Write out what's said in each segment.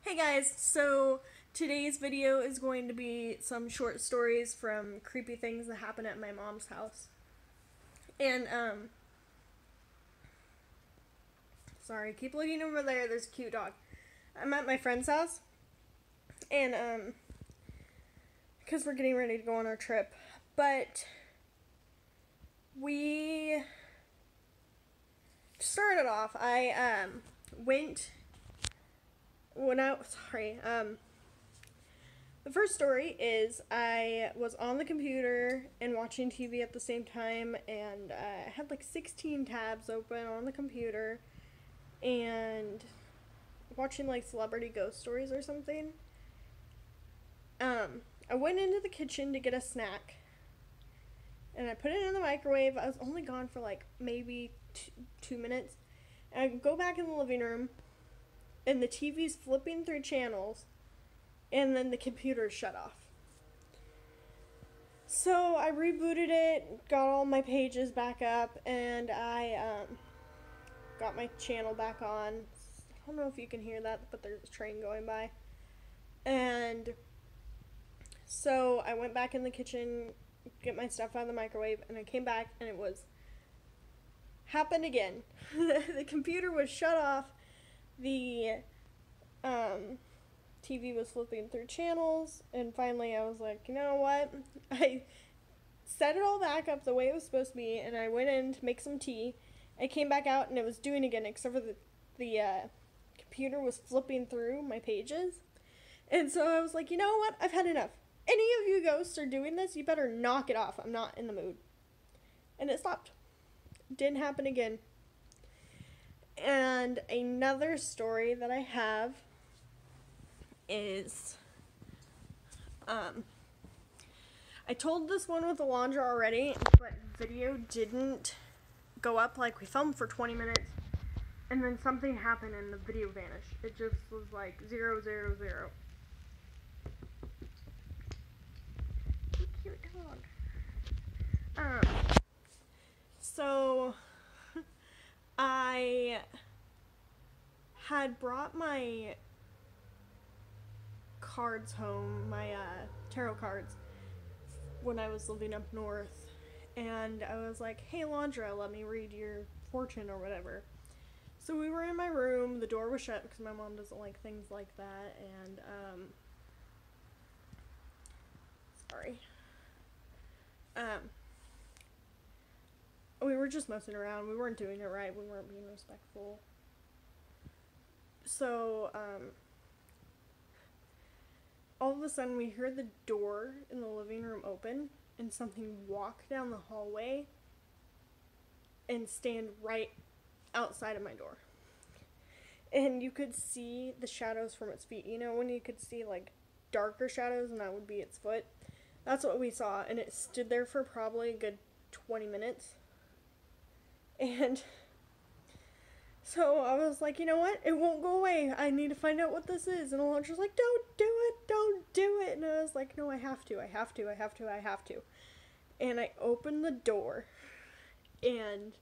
Hey guys, so today's video is going to be some short stories from creepy things that happen at my mom's house. And, sorry, keep looking over there, there's a cute dog. I'm at my friend's house, and, because we're getting ready to go on our trip, but we started off, the first story is I was on the computer and watching TV at the same time, and I had like 16 tabs open on the computer and watching like celebrity ghost stories or something. I went into the kitchen to get a snack and I put it in the microwave. I was only gone for like maybe 2 minutes. And I go back in the living room and the TV's flipping through channels, and then the computer shut off. So I rebooted it, got all my pages back up, and I got my channel back on. I don't know if you can hear that, but there's a train going by. And so I went back in the kitchen, get my stuff out of the microwave, and I came back, and it was happened again. The computer was shut off. The TV was flipping through channels, and finally I was like, you know what? I set it all back up the way it was supposed to be, and I went in to make some tea. I came back out, and it was doing again, except for the computer was flipping through my pages. And so I was like, you know what? I've had enough. Any of you ghosts are doing this, you better knock it off. I'm not in the mood. And it stopped. Didn't happen again. And another story that I have is, I told this one with Alondra already, but video didn't go up. Like, we filmed for 20 minutes, and then something happened and the video vanished. It just was like 0, 0, 0. Cute dog. So I had brought my cards home, my tarot cards, when I was living up north, and I was like, hey Alondra, let me read your fortune or whatever. So we were in my room, the door was shut because my mom doesn't like things like that, and we were just messing around. We weren't doing it right. We weren't being respectful. So, all of a sudden we heard the door in the living room open and something walk down the hallway and stand right outside of my door. And you could see the shadows from its feet. You know, when you could see like darker shadows and that would be its foot? That's what we saw, and it stood there for probably a good 20 minutes. And so I was like, you know what? It won't go away. I need to find out what this is. And Alondra's like, don't do it. Don't do it. And I was like, no, I have to. And I opened the door, and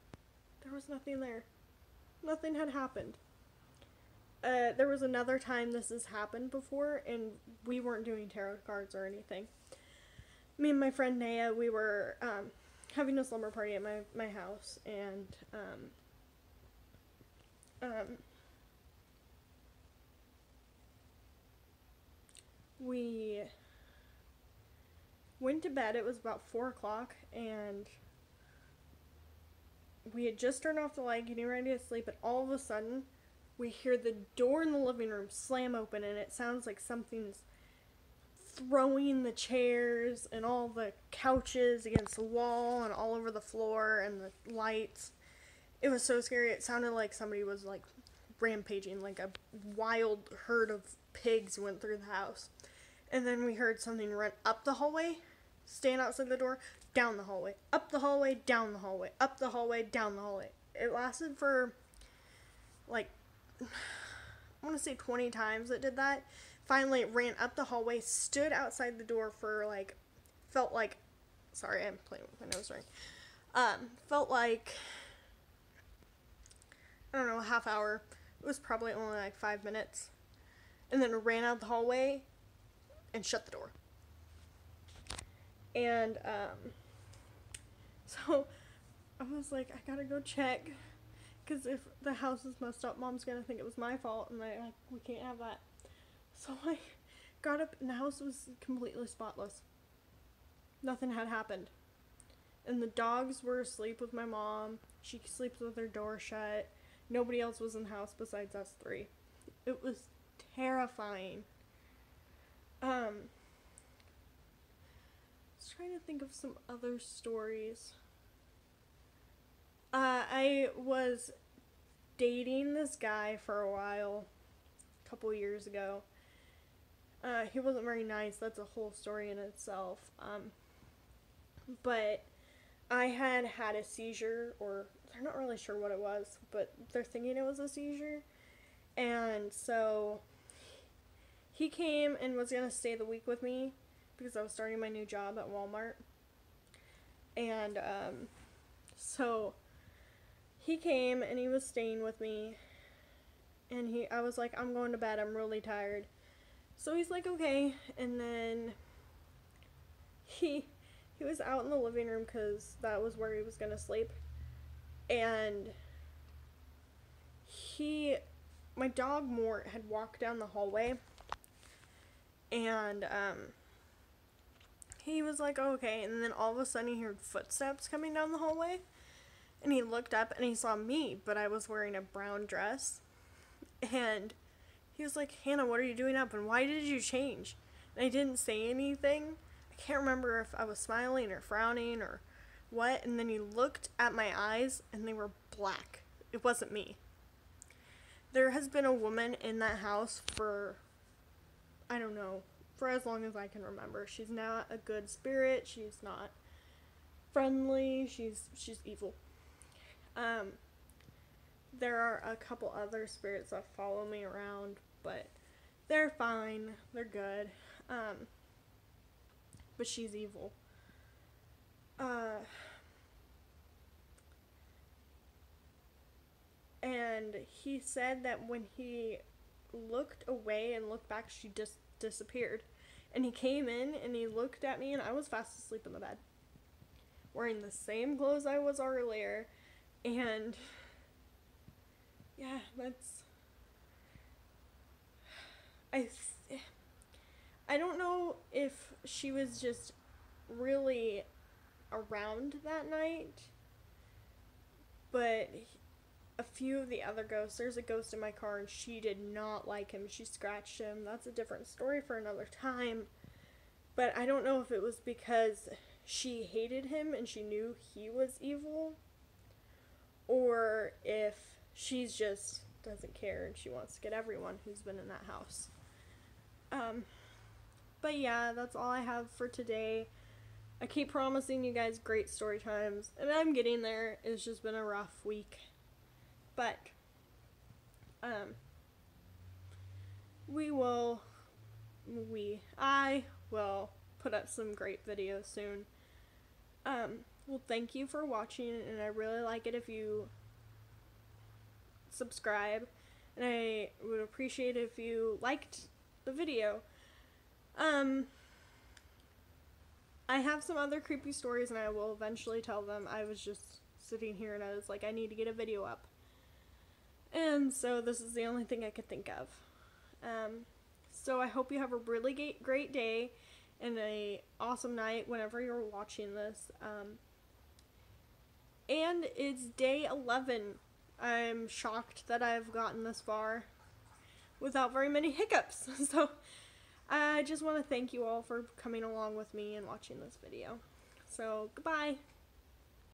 there was nothing there. Nothing had happened. There was another time this has happened before, and we weren't doing tarot cards or anything. Me and my friend Naya, we were having a slumber party at my house, and we went to bed. It was about 4 o'clock, and we had just turned off the light, getting ready to sleep, and all of a sudden we hear the door in the living room slam open, and it sounds like something's throwing the chairs and all the couches against the wall and all over the floor and the lights. It was so scary. It sounded like somebody was like rampaging, like a wild herd of pigs went through the house. And then we heard something run up the hallway, stand outside the door, down the hallway, up the hallway, down the hallway, up the hallway, down the hallway. It lasted for like, I want to say 20 times it did that. Finally, it ran up the hallway, stood outside the door for like, felt like, sorry, I'm playing with my nose ring. Felt like, I don't know, a half hour. It was probably only like 5 minutes. and then ran out the hallway and shut the door. And so I was like, I gotta go check, because if the house is messed up, Mom's gonna think it was my fault, and we can't have that. So I got up, and the house was completely spotless. Nothing had happened. And the dogs were asleep with my mom. She sleeps with her door shut. Nobody else was in the house besides us three. It was terrifying. I was trying to think of some other stories. I was dating this guy for a while, a couple years ago. He wasn't very nice. That's a whole story in itself. But I had a seizure, or they're not really sure what it was, but they're thinking it was a seizure. And so he came and was going to stay the week with me because I was starting my new job at Walmart. And so he came and he was staying with me, and I was like, I'm going to bed, I'm really tired. So he's like, okay. And then he was out in the living room because that was where he was going to sleep. And my dog Mort had walked down the hallway, and he was like, oh, okay. And then all of a sudden he heard footsteps coming down the hallway, and he looked up and he saw me, but I was wearing a brown dress. And he was like, Hannah, what are you doing up, and why did you change? And I didn't say anything. I can't remember if I was smiling or frowning or what. And then he looked at my eyes, and they were black. It wasn't me. There has been a woman in that house for, I don't know, for as long as I can remember. She's not a good spirit. She's not friendly. She's evil. There are a couple other spirits that follow me around, but they're fine. They're good. But she's evil. And he said that when he looked away and looked back, she just disappeared. And he came in and he looked at me, and I was fast asleep in the bed, wearing the same clothes I was earlier. And yeah, I don't know if she was just really around that night, but a few of the other ghosts, there's a ghost in my car, and she did not like him. She scratched him. That's a different story for another time. But I don't know if it was because she hated him and she knew he was evil, or if she's just doesn't care and she wants to get everyone who's been in that house. But yeah, that's all I have for today. I keep promising you guys great story times, and I'm getting there. It's just been a rough week. But I will put up some great videos soon. Well, thank you for watching, and I really like it if you subscribe, and I would appreciate it if you liked the video. I have some other creepy stories, and I will eventually tell them. I was just sitting here and I was like, I need to get a video up. And so this is the only thing I could think of. So I hope you have a really great day and a awesome night whenever you're watching this. And it's day 11. I'm shocked that I've gotten this far without very many hiccups. So I just want to thank you all for coming along with me and watching this video. So goodbye.